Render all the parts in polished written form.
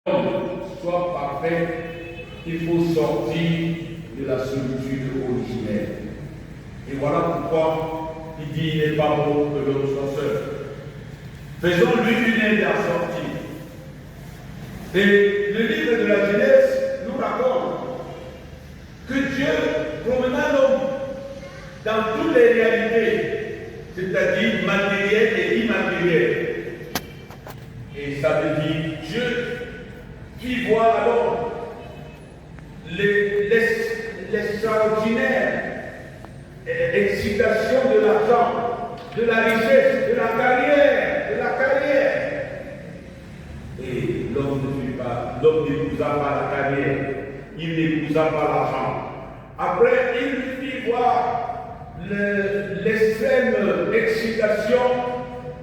soit parfait, il faut sortir de la solitude originelle. Et voilà pourquoi il dit il n'est pas bon que l'homme soit seul. Faisons-lui une aide à sortir. Et le livre de la Genèse nous raconte que Dieu promena l'homme dans toutes les réalités, c'est-à-dire matérielles et immatérielles. Et ça veut dire Dieu qui voit alors l'extraordinaire excitation de l'argent, de la richesse, de la carrière. Et l'homme n'épousa pas la carrière, il n'épousa pas l'argent. Après, il fit voir l'extrême excitation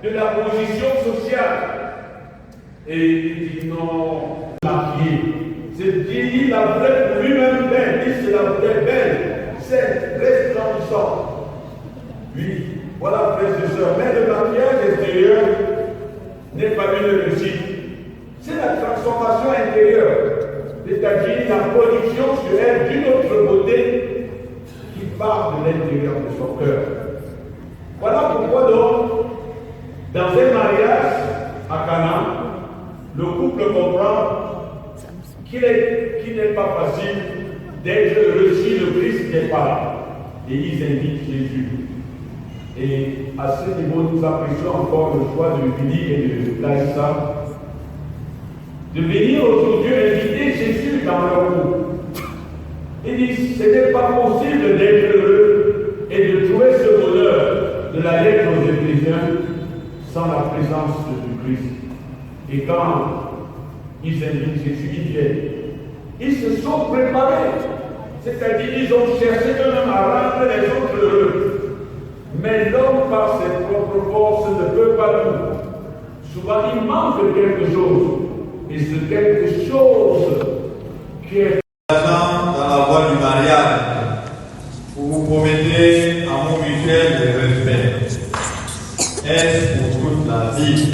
de la position sociale. Et il dit non, marié. C'est dit la vraie pour lui-même belle, dit c'est la vraie belle, c'est resplendissante. Oui, voilà, frères et sœurs, mais le mariage extérieur n'est pas une réussite. C'est la transformation intérieure, c'est-à-dire la production sur elle d'une autre beauté qui part de l'intérieur de son cœur. Voilà pourquoi donc, dans un mariage à Cana, le couple comprend qu'il n'est pas facile d'être heureux si le Christ n'est pas là. Et ils invitent Jésus. Et à ce niveau, nous apprécions encore le choix de Billy et de Laïssa de venir aujourd'hui inviter Jésus dans leur couple. Ils disent, ce n'est pas possible d'être heureux et de trouver ce bonheur de la lettre aux Éphésiens sans la présence du Christ. Et quand ils invitent Jésus, ils viennent. Ils se sont préparés. C'est-à-dire, ils ont cherché eux-mêmes à rendre les autres heureux. Mais l'homme, par ses propres forces, ne peut pas tout. Souvent, il manque quelque chose. Et ce quelque chose qui est dans la voie du mariage, vous vous promettez amour mutuel et respect. Est-ce pour toute la vie?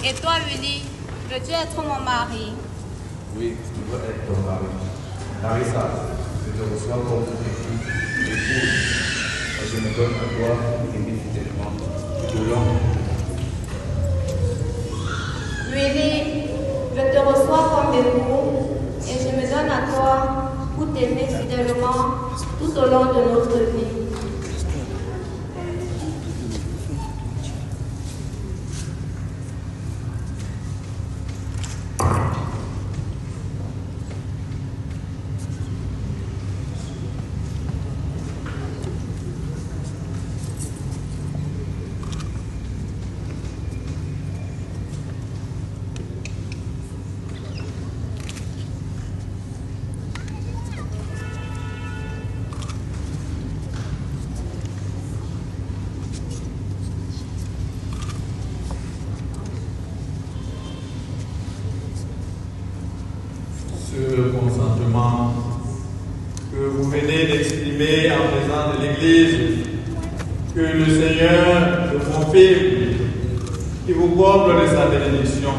Et toi, Willy, veux-tu être mon mari? Oui, je veux être ton mari. Larissa, je te reçois comme épouse. Et je me donne à toi pour t'aimer fidèlement tout au long. Willy, je te reçois comme époux et je me donne à toi pour t'aimer fidèlement tout au long de notre vie. Ce consentement que vous venez d'exprimer en présence de l'Église, que le Seigneur le confirme, qui vous comble de sa bénédiction.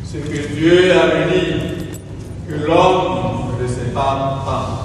Ce que Dieu a uni, que l'homme ne le sépare pas.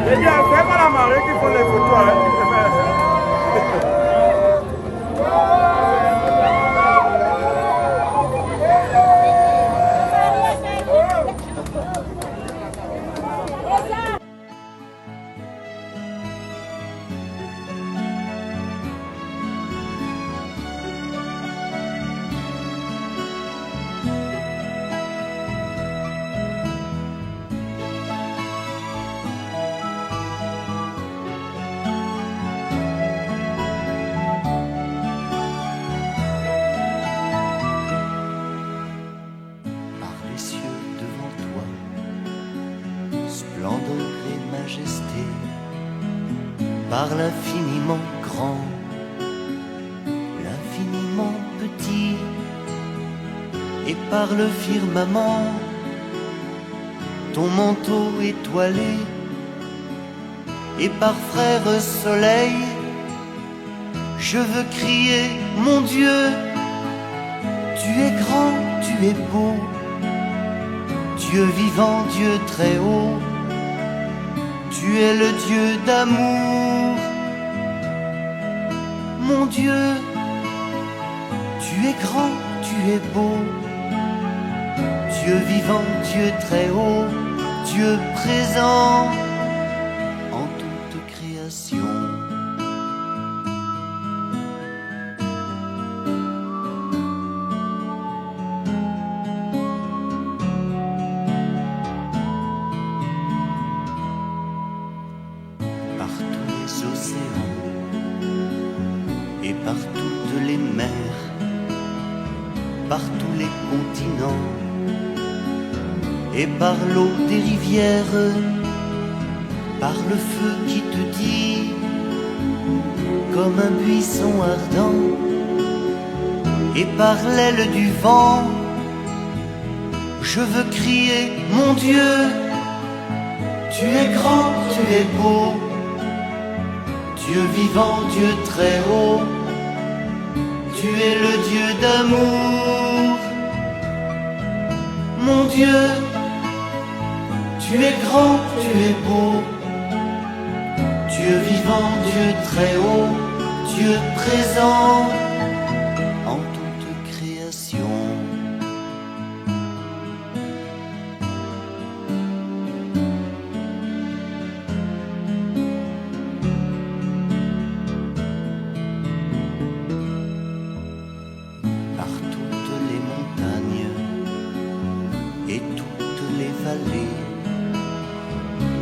Les gars, fais pas la marée qui font les photos. Par les cieux devant toi, splendeur et majesté, par l'infiniment grand, l'infiniment petit, et par le firmament, ton manteau étoilé, et par frère soleil, je veux crier, mon Dieu, tu es grand, tu es beau, Dieu vivant, Dieu très haut, tu es le Dieu d'amour. Mon Dieu, tu es grand, tu es beau, Dieu vivant, Dieu très haut, Dieu présent en toute création. Par tous les océans et par toutes les mers, par tous les continents et par l'eau des rivières, par le feu qui te dit comme un buisson ardent, et par l'aile du vent, je veux crier, mon Dieu, tu es grand, tu es beau, Dieu vivant, Dieu très haut, tu es le Dieu d'amour. Mon Dieu, tu es grand, tu es beau, Dieu vivant, Dieu très haut, Dieu présent en toute création. Par toutes les montagnes et toutes les vallées,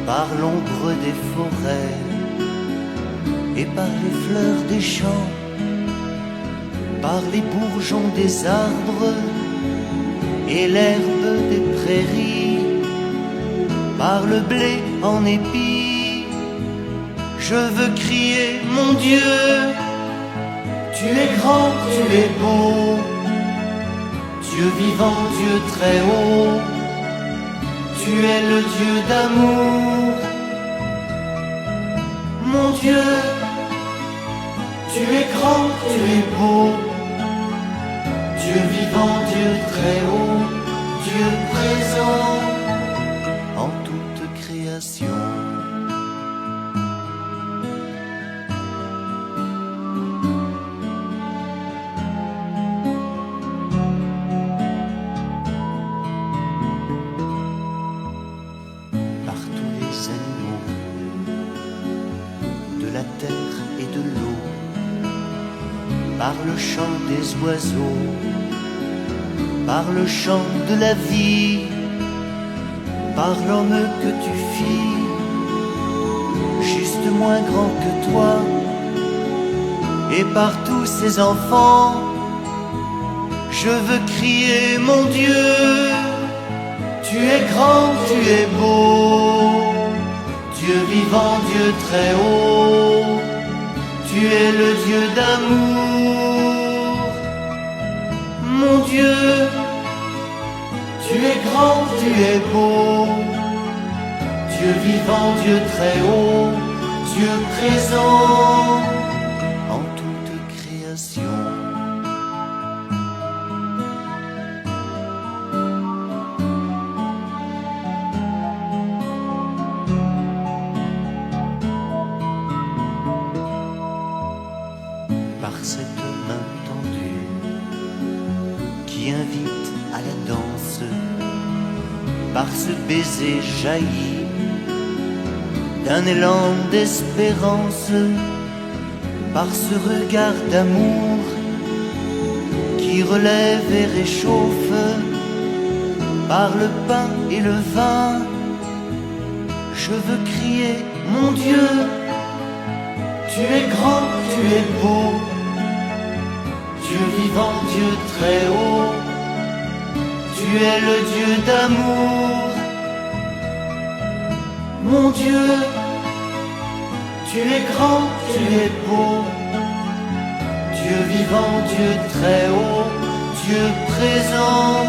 par l'ombre des forêts et par les fleurs des champs, par les bourgeons des arbres et l'herbe des prairies, par le blé en épis, je veux crier, mon Dieu, tu es grand, tu es beau, Dieu vivant, Dieu très haut, tu es le Dieu d'amour. Mon Dieu, tu es grand, tu es beau, Dieu très haut, Dieu présent en toute création. Par tous les animaux de la terre et de l'eau, par le chant des oiseaux, par le chant de la vie, par l'homme que tu fis, juste moins grand que toi, et par tous ces enfants, je veux crier mon Dieu, tu es grand, tu es beau, Dieu vivant, Dieu très haut, tu es le Dieu d'amour. Mon Dieu, tu es grand, tu es beau, Dieu vivant, Dieu très haut, Dieu présent en toute création. Par cette main tendue qui invite à la danse, par ce baiser jailli d'un élan d'espérance, par ce regard d'amour qui relève et réchauffe, par le pain et le vin, je veux crier mon Dieu, tu es grand, tu es beau, Dieu vivant, Dieu très haut, tu es le Dieu d'amour. Mon Dieu, tu es grand, tu es beau, Dieu vivant, Dieu très haut, Dieu présent